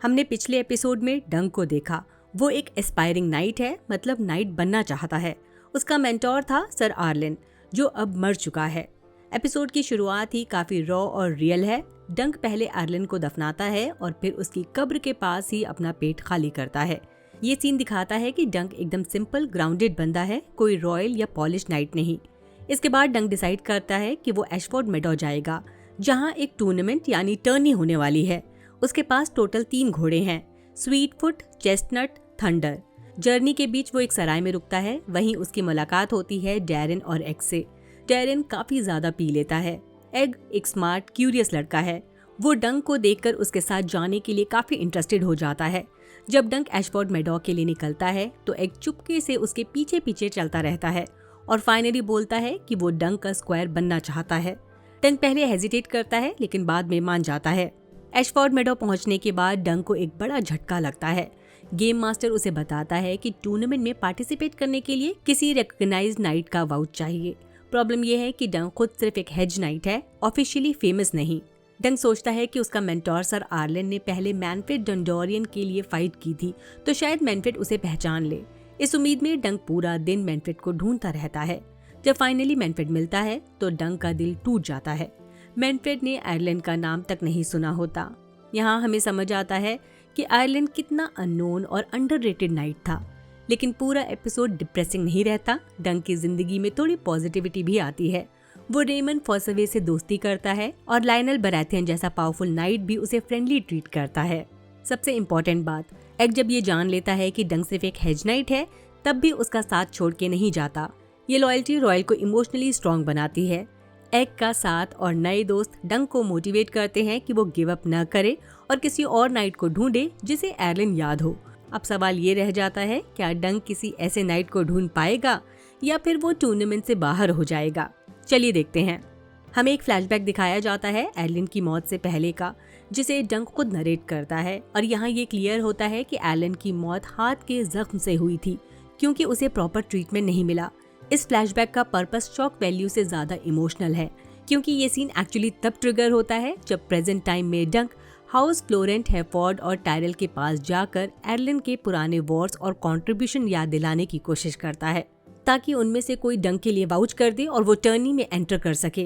हमने पिछले एपिसोड में डंक को देखा। वो एक एस्पायरिंग नाइट है, मतलब नाइट बनना चाहता है। उसका मेंटोर था सर आर्लिन, जो अब मर चुका है। एपिसोड की शुरुआत ही काफी रॉ और रियल है। डंक पहले आर्लिन को दफनाता है और फिर उसकी कब्र के पास ही अपना पेट खाली करता है। ये सीन दिखाता है कि डंक एकदम सिंपल ग्राउंडेड बंदा है, कोई रॉयल या पॉलिश नाइट नहीं। इसके बाद डंक डिसाइड करता है कि वो एशफोर्ड मेडो जाएगा, जहाँ एक टूर्नामेंट यानी टर्नी होने वाली है। उसके पास टोटल 3 घोड़े हैं, स्वीटफुट, चेस्टनट, थंडर। जर्नी के बीच वो एक सराय में रुकता है। वहीं उसकी मुलाकात होती है डैरेन और एग से। डैरेन काफी ज्यादा पी लेता है। एग एक स्मार्ट क्यूरियस लड़का है। वो डंक को देखकर उसके साथ जाने के लिए काफी इंटरेस्टेड हो जाता है। जब डंक एशफोर्ड मेडो के लिए निकलता है तो एग चुपके से उसके पीछे पीछे चलता रहता है और फाइनली बोलता है कि वो डंक का स्क्वायर बनना चाहता है। डंक पहले हेजिटेट करता है, लेकिन बाद में मान जाता है। एशफोर्ड मेडो पहुंचने के बाद डंक को एक बड़ा झटका लगता है। गेम मास्टर उसे बताता है कि टूर्नामेंट में पार्टिसिपेट करने के लिए किसी रिकॉग्नाइज्ड नाइट का वाउच चाहिए। प्रॉब्लम यह है कि डंक खुद सिर्फ एक हेज नाइट है, ऑफिशियली फेमस नहीं। डंक सोचता है कि उसका मेंटोर सर आर्लिन ने पहले मैनफ्रेड डंडोरियन के लिए फाइट की थी, तो शायद मैनफ्रेड उसे पहचान ले। इस उम्मीद में डंक पूरा दिन मैनफ्रेड को ढूंढता रहता है। जब फाइनली मैनफ्रेड मिलता है तो डंक का दिल टूट जाता है। मैनफ्रेड ने आयरलैंड का नाम तक नहीं सुना होता। यहाँ हमें समझ आता है कि आयरलैंड कितना अननोन और अंडररेटेड नाइट था। लेकिन पूरा एपिसोड डिप्रेसिंग नहीं रहता। डंक की जिंदगी में थोड़ी पॉजिटिविटी भी आती है। वो रेमन फॉसवे से दोस्ती करता है और लायनल बराथियन जैसा पावरफुल नाइट भी उसे फ्रेंडली ट्रीट करता है। सबसे इम्पोर्टेंट बात, एग जब ये जान लेता है कि डंक सिर्फ एक हेज नाइट है, तब भी उसका साथ छोड़ के नहीं जाता। ये लॉयल्टी रॉयल को इमोशनली स्ट्रॉन्ग बनाती है। एग का साथ और नए दोस्त डंक को मोटिवेट करते हैं कि वो गिव अप न करे और किसी और नाइट को ढूंढे जिसे आयरलैंड याद हो। अब सवाल ये रह जाता है, क्या डंक किसी ऐसे नाइट को ढूंढ पाएगा या फिर वो टूर्नामेंट से बाहर हो जाएगा? चलिए देखते हैं। हमें एक फ्लैशबैक दिखाया जाता है आयरलैंड की मौत से पहले का, जिसे डंक खुद नरेट करता है। और यहाँ ये क्लियर होता है कि आयरलैंड की मौत हाथ के जख्म से हुई थी, क्योंकि उसे प्रॉपर ट्रीटमेंट नहीं मिला। इस फ्लैशबैक का पर्पस शॉक वैल्यू से ज्यादा इमोशनल है, क्योंकि ये सीन एक्चुअली तब ट्रिगर होता है जब प्रेजेंट टाइम में डंक हाउस फ्लोरेंट हैफोर्ड और टायरल के पास जाकर आयरलैंड के पुराने वॉर्स और कंट्रीब्यूशन याद दिलाने की कोशिश करता है, ताकि उनमें से कोई डंक के लिए वाउच कर दे और वो टर्नी में एंटर कर सके।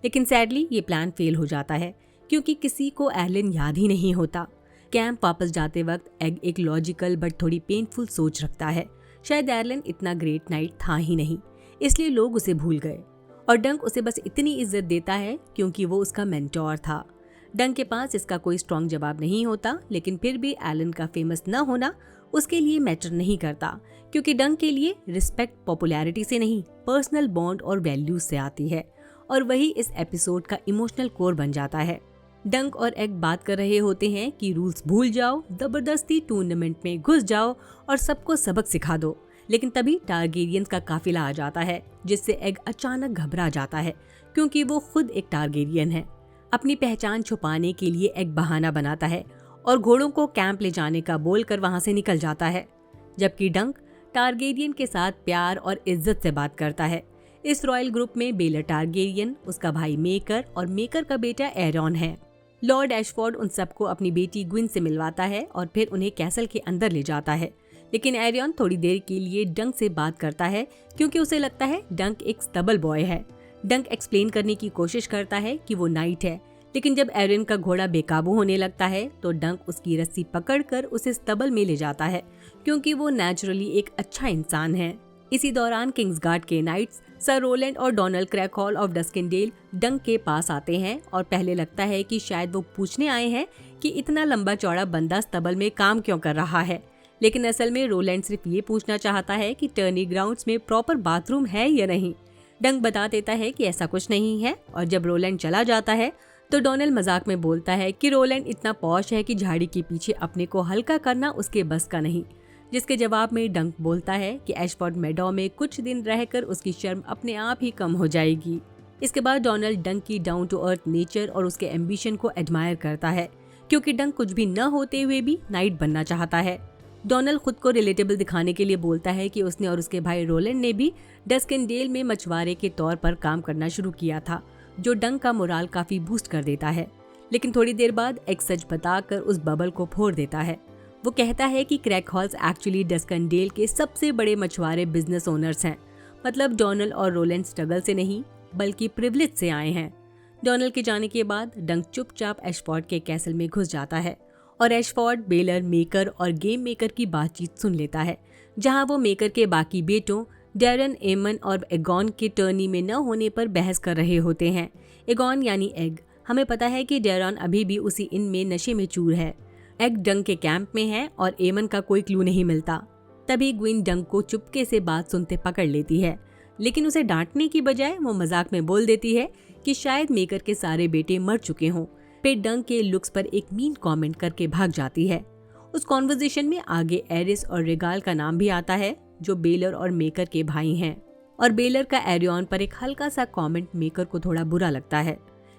लेकिन सैडली ये प्लान फेल हो जाता है, क्योंकि किसी को आयरलैंड याद ही नहीं होता। कैंप वापस जाते वक्त एग एक लॉजिकल बट थोड़ी पेनफुल सोच रखता है। शायद आयरलैंड इतना ग्रेट नाइट था ही नहीं, इसलिए लोग उसे भूल गए। और डंक उसे बस इतनी इज्जत देता है क्योंकि वो उसका मेंटोर था। डंक के पास इसका कोई स्ट्रॉन्ग जवाब नहीं होता, लेकिन फिर भी आयरलैंड का फेमस न होना उसके लिए मैटर नहीं करता, क्योंकि डंक के लिए रिस्पेक्ट पॉपुलैरिटी से नहीं, पर्सनल बॉन्ड और वैल्यूज से आती है। और वही इस एपिसोड का इमोशनल कोर बन जाता है। डंक और एग बात कर रहे होते हैं कि रूल्स भूल जाओ, जबरदस्ती टूर्नामेंट में घुस जाओ और सबको सबक सिखा दो। लेकिन तभी टारगेरियंस का काफिला आ जाता है, जिससे एग अचानक घबरा जाता है, क्योंकि वो खुद एक टारगेरियन है। अपनी पहचान छुपाने के लिए एग बहाना बनाता है और घोड़ों को कैंप ले जाने का बोलकर वहां से निकल जाता है, जबकि डंक टारगेरियन के साथ प्यार और इज्जत से बात करता है। इस रॉयल ग्रुप में बेलर टारगेरियन, उसका भाई मेकर और मेकर का बेटा एरॉन है। लॉर्ड एशफोर्ड उन सबको अपनी बेटी ग्विन से मिलवाता है और फिर उन्हें कैसल के अंदर ले जाता है। लेकिन एरियन थोड़ी देर के लिए डंक से बात करता है, क्योंकि उसे लगता है डंक एक स्टबल बॉय है। डंक एक्सप्लेन करने की कोशिश करता है कि वो नाइट है, लेकिन जब एरियन का घोड़ा बेकाबू होने लगता है तो डंक उसकी रस्सी पकड़कर उसे स्टबल में ले जाता है, क्योंकि वो नेचुरली एक अच्छा इंसान है। इसी दौरान किंग्सगार्ड के नाइट्स सर रोलैंड और डोनाल्ड क्रैकहॉल ऑफ डस्किनडेल डंक के पास आते हैं और पहले लगता है कि शायद वो पूछने आए हैं कि इतना लंबा चौड़ा बंदा स्टबल में काम क्यों कर रहा है। लेकिन असल में रोलैंड सिर्फ ये पूछना चाहता है कि टर्नी ग्राउंड्स में प्रॉपर बाथरूम है या नहीं। डंक बता देता है कि ऐसा कुछ नहीं है, और जब रोलैंड चला जाता है तो डोनाल्ड मजाक में बोलता है कि रोलैंड इतना पॉश है कि झाड़ी के पीछे अपने को हल्का करना उसके बस का नहीं। जिसके जवाब में डंक बोलता है कि एशफोर्ड मेडो में कुछ दिन रहकर उसकी शर्म अपने आप ही कम हो जाएगी। इसके बाद डोनाल्ड डंक की डाउन टू अर्थ नेचर और उसके एम्बिशन को एडमायर करता है, क्योंकि डंक कुछ भी न होते हुए भी नाइट बनना चाहता है। डोनाल्ड खुद को रिलेटेबल दिखाने के लिए बोलता है कि उसने और उसके भाई रोलैंड ने भी डस्किनडेल में मछुआरे के तौर पर काम करना शुरू किया था, जो डंक का मोराल काफी बूस्ट कर देता है। लेकिन थोड़ी देर बाद एक सच बताकर उस बबल को फोड़ देता है। वो कहता है कि क्रैक हॉल्स एक्चुअली डस्कनडेल के सबसे बड़े मछुआरे बिजनेस ओनर्स हैं। मतलब डोनाल्ड और रोलैंड स्ट्रगल से नहीं बल्कि प्रिविलेज से आए हैं। डोनाल्ड के जाने के बाद डंक चुपचाप एशफोर्ड के कैसल में घुस जाता है और एशफोर्ड, बेलर, मेकर और गेम मेकर की बातचीत सुन लेता है, जहां वो मेकर के बाकी बेटों डैरन, एमन और एगॉन के टर्नी में न होने पर बहस कर रहे होते हैं। एगॉन यानी एग, हमें पता है कि डैरन अभी भी उसी इन में नशे में चूर है। एग डंक के कैंप में है और एमन का कोई क्लू नहीं मिलता। तभी ग्विन डंक को चुपके से बात सुनते पकड़ लेती है, लेकिन उसे डांटने की बजाय वो मजाक में बोल देती है कि शायद मेकर के सारे बेटे मर चुके हों। फिर डंक के लुक्स पर एक मीन कमेंट करके भाग जाती है। उस कॉन्वर्सेशन में आगे एरिस और रेगाल का नाम भी आता है, जो बेलर और मेकर के भाई हैं। और बेलर का एरियन पर एक हल्का सा कमेंट मेकर को थोड़ा बुरा लगता है,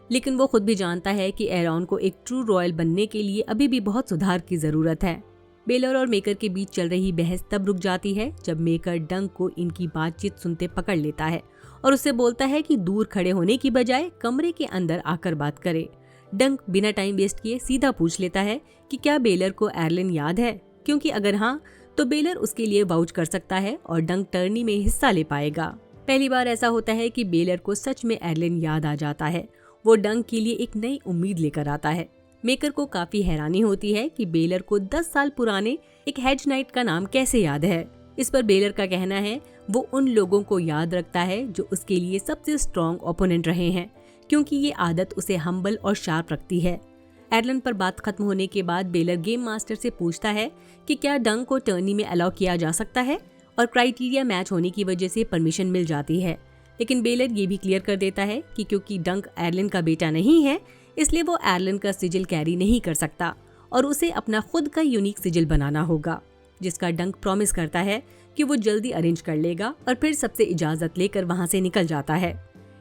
लेकिन वो खुद भी जानता है कि एरियन को एक ट्रू रॉयल बनने के लिए अभी भी बहुत सुधार की जरूरत है। बेलर और मेकर के बीच चल रही बहस तब रुक जाती है जब मेकर डंक को इनकी बातचीत सुनते पकड़ लेता है और उससे बोलता है कि दूर खड़े होने की बजाय कमरे के अंदर आकर बात करे। डंक बिना टाइम वेस्ट किए सीधा पूछ लेता है कि क्या बेलर को एरलिन याद है, क्योंकि अगर हाँ तो बेलर उसके लिए वाउच कर सकता है और डंक टर्नी में हिस्सा ले पाएगा। पहली बार ऐसा होता है कि बेलर को सच में एरलिन याद आ जाता है। वो डंक के लिए एक नई उम्मीद लेकर आता है। मेकर को काफी हैरानी होती है कि बेलर को 10 साल पुराने एक हेज नाइट का नाम कैसे याद है। इस पर बेलर का कहना है वो उन लोगों को याद रखता है जो उसके लिए सबसे स्ट्रॉन्ग ओपोनेंट रहे हैं, क्योंकि ये आदत उसे हम्बल और शार्प रखती है। एरलिन पर बात खत्म होने के बाद बेलर गेम मास्टर से पूछता है कि क्या डंक को टर्नी में अलाउ किया जा सकता है, और क्राइटेरिया मैच होने की वजह से परमिशन मिल जाती है। लेकिन बेलर ये भी क्लियर कर देता है कि क्योंकि डंक एरलिन का बेटा नहीं है, इसलिए वो एरलिन का सिजिल कैरी नहीं कर सकता और उसे अपना खुद का यूनिक सिजिल बनाना होगा, जिसका डंक प्रॉमिस करता है कि वो जल्दी अरेंज कर लेगा और फिर सबसे इजाजत लेकर वहाँ से निकल जाता है।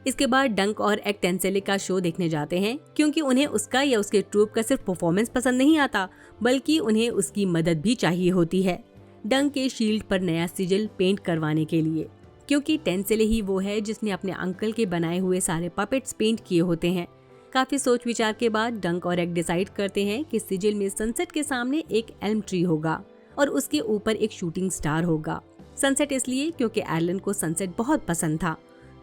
इसके बाद डंक और एक टेंसेले का शो देखने जाते हैं, क्योंकि उन्हें उसका या उसके ट्रूप का सिर्फ परफॉर्मेंस पसंद नहीं आता, बल्कि उन्हें उसकी मदद भी चाहिए होती है डंक के शील्ड पर नया सिजिल पेंट करवाने के लिए, क्योंकि टेंसेले ही वो है जिसने अपने अंकल के बनाए हुए सारे पपेट्स पेंट किए होते हैं। काफी सोच विचार के बाद डंक और एक डिसाइड करते हैं कि सिजिल में सनसेट के सामने एक एल्म ट्री होगा और उसके ऊपर एक शूटिंग स्टार होगा। सनसेट इसलिए क्योंकि एरलिन को सनसेट बहुत पसंद था,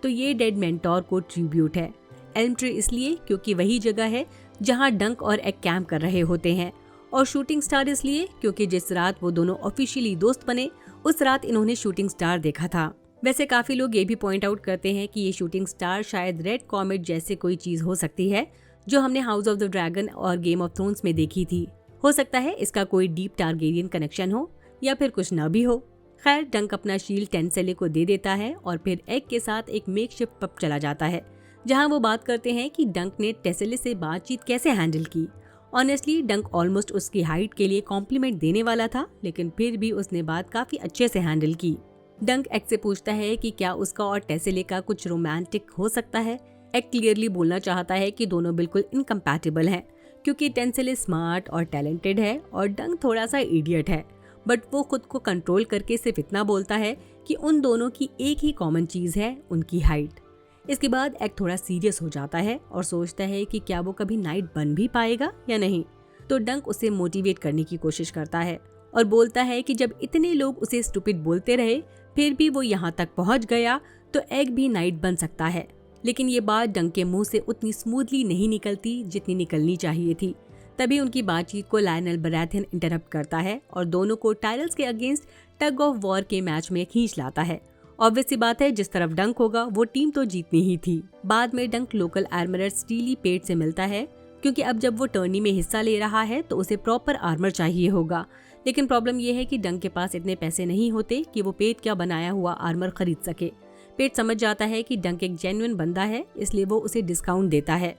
तो ये डेड मेंटोर को ट्रिब्यूट है। एल्म ट्री इसलिए क्योंकि वही जगह है जहां डंक और एक कैंप कर रहे होते हैं, और शूटिंग स्टार इसलिए क्योंकि जिस रात वो दोनों ऑफिशियली दोस्त बने उस रात इन्होंने शूटिंग स्टार देखा था। वैसे काफी लोग ये भी पॉइंट आउट करते हैं कि ये शूटिंग स्टार शायद रेड कॉमेट जैसे कोई चीज हो सकती है जो हमने हाउस ऑफ द ड्रैगन और गेम ऑफ थ्रोन्स में देखी थी। हो सकता है इसका कोई डीप टारगेरियन कनेक्शन हो या फिर कुछ न भी हो। खैर, डंक अपना शील्ड टेंसेले को दे देता है और फिर एग के साथ एक मेकशिफ्ट पब चला जाता है, जहां वो बात करते हैं कि डंक ने टेंसेले से बातचीत कैसे हैंडल की। ऑनेस्टली डंक ऑलमोस्ट उसकी हाइट के लिए कॉम्प्लीमेंट देने वाला था, लेकिन फिर भी उसने बात काफी अच्छे से हैंडल की। डंक एग से पूछता है कि क्या उसका और टेंसेले का कुछ रोमांटिक हो सकता है। एग क्लियरली बोलना चाहता है कि दोनों बिल्कुल इनकम्पैटिबल हैं, क्योंकि टेंसेले स्मार्ट और टैलेंटेड है और डंक थोड़ा सा इडियट है। बट वो खुद को कंट्रोल करके सिर्फ इतना बोलता है कि उन दोनों की एक ही कॉमन चीज है, उनकी हाइट। इसके बाद एग थोड़ा सीरियस हो जाता है और सोचता है कि क्या वो कभी नाइट बन भी पाएगा या नहीं। तो डंक उसे मोटिवेट करने की कोशिश करता है और बोलता है कि जब इतने लोग उसे स्टूपिड बोलते रहे फिर भी वो यहाँ तक पहुँच गया, तो एग भी नाइट बन सकता है। लेकिन ये बात डंक के मुंह से उतनी स्मूथली नहीं निकलती जितनी निकलनी चाहिए थी। तभी उनकी बातचीत को लायनल बराथियन इंटरप्ट करता है और दोनों को टाइटल्स के अगेंस्ट टग ऑफ वॉर के मैच में खींच लाता है। ऑब्वियस सी बात है, जिस तरफ डंक होगा वो टीम तो जीतनी ही थी। बाद में डंक लोकल आर्मरर स्टीली पेट से मिलता है, क्योंकि अब जब वो टर्नी में हिस्सा ले रहा है तो उसे प्रॉपर आर्मर चाहिए होगा। लेकिन प्रॉब्लम ये है कि डंक के पास इतने पैसे नहीं होते कि वो पेट का बनाया हुआ आर्मर खरीद सके। पेट समझ जाता है कि डंक एक जेन्युइन बंदा है, इसलिए वो उसे डिस्काउंट देता है।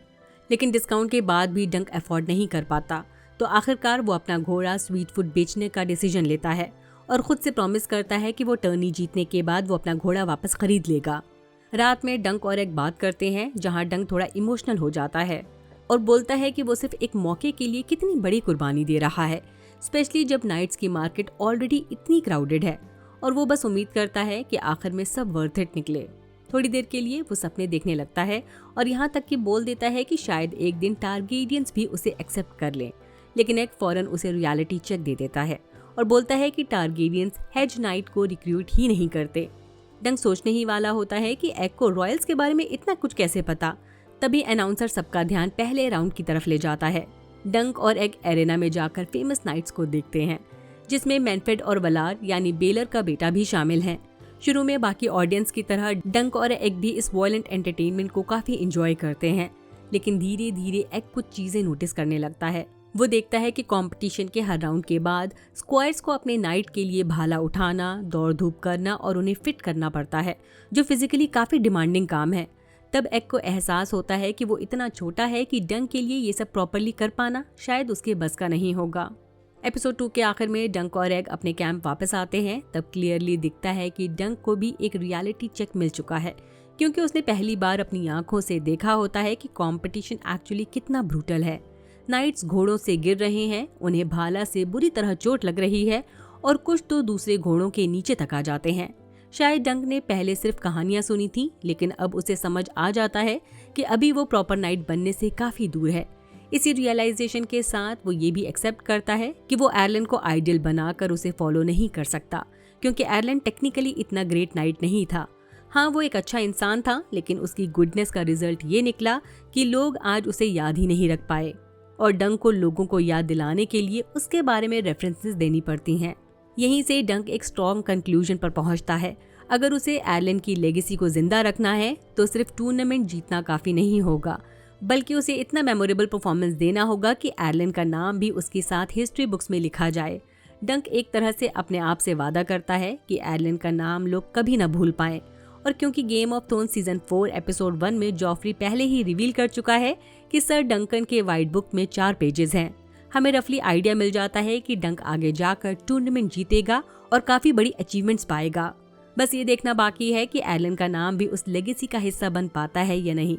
लेकिन डिस्काउंट के बाद भी डंक अफोर्ड नहीं कर पाता, तो आखिरकार वो अपना घोड़ा स्वीट फूड बेचने का डिसीजन लेता है और खुद से प्रॉमिस करता है कि वो टर्नी जीतने के बाद वो अपना घोड़ा वापस खरीद लेगा। रात में डंक और एक बात करते हैं, जहां डंक थोड़ा इमोशनल हो जाता है और बोलता है कि वो सिर्फ एक मौके के लिए कितनी बड़ी कुर्बानी दे रहा है, स्पेशली जब नाइट्स की मार्केट ऑलरेडी इतनी क्राउडेड है, और वो बस उम्मीद करता है कि आखिर में सब वर्थ इट निकले। थोड़ी देर के लिए वो सपने देखने लगता है और यहाँ तक कि बोल देता है कि शायद एक दिन टारगेरियंस भी उसे एक्सेप्ट कर लें। लेकिन एग फौरन उसे रियलिटी चेक दे देता है और बोलता है कि टारगेरियंस हेज नाइट को रिक्रूट ही नहीं करते। डंक सोचने ही वाला होता है कि एग को रॉयल्स के बारे में इतना कुछ कैसे पता। तभी अनाउंसर सबका ध्यान पहले राउंड की तरफ ले जाता है। डंक और एग एरेना में जाकर फेमस नाइट्स को देखते हैं, जिसमें मैनफ्रेड और वलार यानी बेलर का बेटा भी शामिल है। शुरू में बाकी ऑडियंस की तरह डंक और एग भी इस वॉयलेंट एंटरटेनमेंट को काफी एंजॉय करते हैं, लेकिन धीरे धीरे एग कुछ चीजें नोटिस करने लगता है। वो देखता है कि कंपटीशन के हर राउंड के बाद स्क्वायर्स को अपने नाइट के लिए भाला उठाना, दौड़ धूप करना और उन्हें फिट करना पड़ता है, जो फिजिकली काफी डिमांडिंग काम है। तब एग को एहसास होता है कि वो इतना छोटा है कि डंक के लिए ये सब प्रॉपरली कर पाना शायद उसके बस का नहीं होगा। एपिसोड 2 के आखिर में डंक और एग अपने कैंप वापस आते हैं। तब क्लियरली दिखता है कि डंक को भी एक रियलिटी चेक मिल चुका है, क्योंकि उसने पहली बार अपनी आंखों से देखा होता है कि कंपटीशन एक्चुअली कितना ब्रूटल है। नाइट्स घोड़ों से गिर रहे हैं, उन्हें भाला से बुरी तरह चोट लग रही है और कुछ तो दूसरे घोड़ों के नीचे तक आ जाते हैं। शायद डंक ने पहले सिर्फ कहानियां सुनी थी, लेकिन अब उसे समझ आ जाता है कि अभी वो प्रॉपर नाइट बनने से काफी दूर है। इसी रियलाइजेशन के साथ वो ये भी एक्सेप्ट करता है कि वो एरलन को आइडियल बनाकर उसे फॉलो नहीं कर सकता, क्योंकि एरलन टेक्निकली इतना ग्रेट नाइट नहीं था। हाँ, वो एक अच्छा इंसान था, लेकिन उसकी गुडनेस का रिजल्ट ये निकला कि लोग आज उसे याद ही नहीं रख पाए और डंक को लोगों को याद दिलाने के लिए उसके बारे में रेफरेंसेस देनी पड़ती हैं। यहीं से डंक एक स्ट्रॉन्ग कंक्लूजन पर पहुंचता है। अगर उसे एरलन की लेगेसी को जिंदा रखना है तो सिर्फ टूर्नामेंट जीतना काफी नहीं होगा, बल्कि उसे इतना मेमोरेबल परफॉर्मेंस देना होगा कि एरलन का नाम भी उसके साथ हिस्ट्री बुक्स में लिखा जाए। डंक एक तरह से अपने आप से वादा करता है कि एरलन का नाम लोग कभी न भूल पाएं। और क्योंकि game of thrones season 4 episode 1 में जॉफ्री पहले ही रिवील कर चुका है कि सर डंकन के व्हाइट बुक में 4 पेजेस हैं, हमें रफली आइडिया मिल जाता है कि डंक आगे जाकर टूर्नामेंट जीतेगा और काफी बड़ी अचीवमेंट्स पाएगा। बस ये देखना बाकी है कि एरलन का नाम भी उस लेगेसी का हिस्सा बन पाता है या नहीं।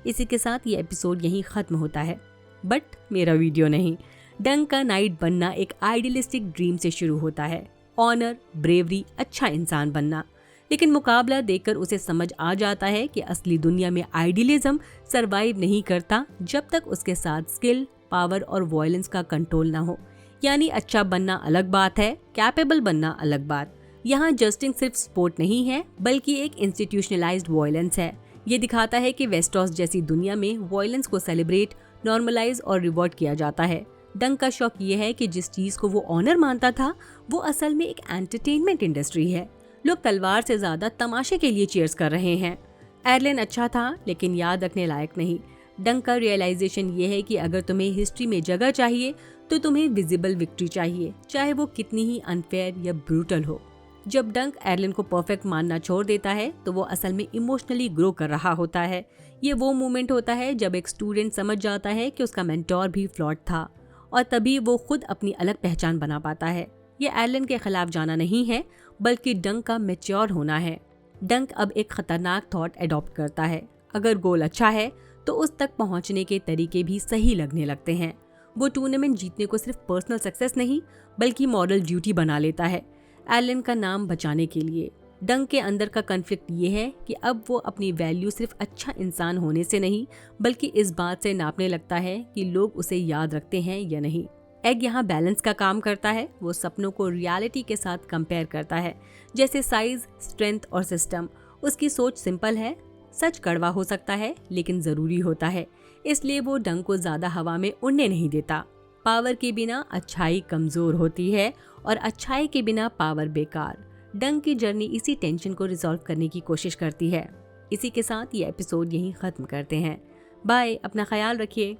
इसी के साथ ये एपिसोड यहीं खत्म होता है, बट मेरा वीडियो नहीं। डंक का नाइट बनना एक आइडियलिस्टिक ड्रीम से शुरू होता है, ऑनर, ब्रेवरी, अच्छा इंसान बनना। लेकिन मुकाबला देखकर उसे समझ आ जाता है कि असली दुनिया में आइडियलिज्म सरवाइव नहीं करता जब तक उसके साथ स्किल, पावर और वॉयलेंस का कंट्रोल ना हो। यानी अच्छा बनना अलग बात है, कैपेबल बनना अलग बात। यहाँ जस्टिंग सिर्फ स्पोर्ट नहीं है, बल्कि एक इंस्टीट्यूशनलाइज्ड वॉयलेंस है। ये दिखाता है कि वेस्टॉस जैसी दुनिया में वॉयलेंस को सेलिब्रेट, नॉर्मलाइज और रिवॉर्ड किया जाता है। डंक का शौक ये है कि जिस चीज को वो ऑनर मानता था, वो असल में एक एंटरटेनमेंट इंडस्ट्री है। लोग तलवार से ज्यादा तमाशे के लिए चीयर्स कर रहे हैं। एरलन अच्छा था, लेकिन याद रखने लायक नहीं। डंक का रियलाइजेशन ये है कि अगर तुम्हें हिस्ट्री में जगह चाहिए तो तुम्हें विजिबल विक्ट्री चाहिए, चाहे वो कितनी ही अनफेयर या ब्रूटल हो। जब डंक एरलन को परफेक्ट मानना छोड़ देता है तो वो असल में इमोशनली ग्रो कर रहा होता है। ये वो मोमेंट होता है जब एक स्टूडेंट समझ जाता है कि उसका मेंटोर भी फ्लॉट था, और तभी वो खुद अपनी अलग पहचान बना पाता है। ये एरलन के खिलाफ जाना नहीं है, बल्कि डंक का मैच्योर होना है। डंक अब एक खतरनाक थॉट अडॉप्ट करता है, अगर गोल अच्छा है तो उस तक पहुंचने के तरीके भी सही लगने लगते हैं। वो टूर्नामेंट जीतने को सिर्फ पर्सनल सक्सेस नहीं, बल्कि मॉरल ड्यूटी बना लेता है, एरलन का नाम बचाने के लिए। डंक के अंदर का कॉन्फ्लिक्ट ये है कि अब वो अपनी वैल्यू सिर्फ अच्छा इंसान होने से नहीं, बल्कि इस बात से नापने लगता है कि लोग उसे याद रखते हैं या नहीं। एग यहाँ बैलेंस का काम करता है। वो सपनों को रियलिटी के साथ कंपेयर करता है, जैसे साइज, स्ट्रेंथ और सिस्टम। उसकी सोच सिंपल है, सच कड़वा हो सकता है लेकिन जरूरी होता है, इसलिए वो डंक को ज्यादा हवा में उड़ने नहीं देता। पावर के बिना अच्छाई कमजोर होती है और अच्छाई के बिना पावर बेकार। डंक की जर्नी इसी टेंशन को रिजॉल्व करने की कोशिश करती है। इसी के साथ ये एपिसोड यहीं खत्म करते हैं। बाय, अपना ख्याल रखिए।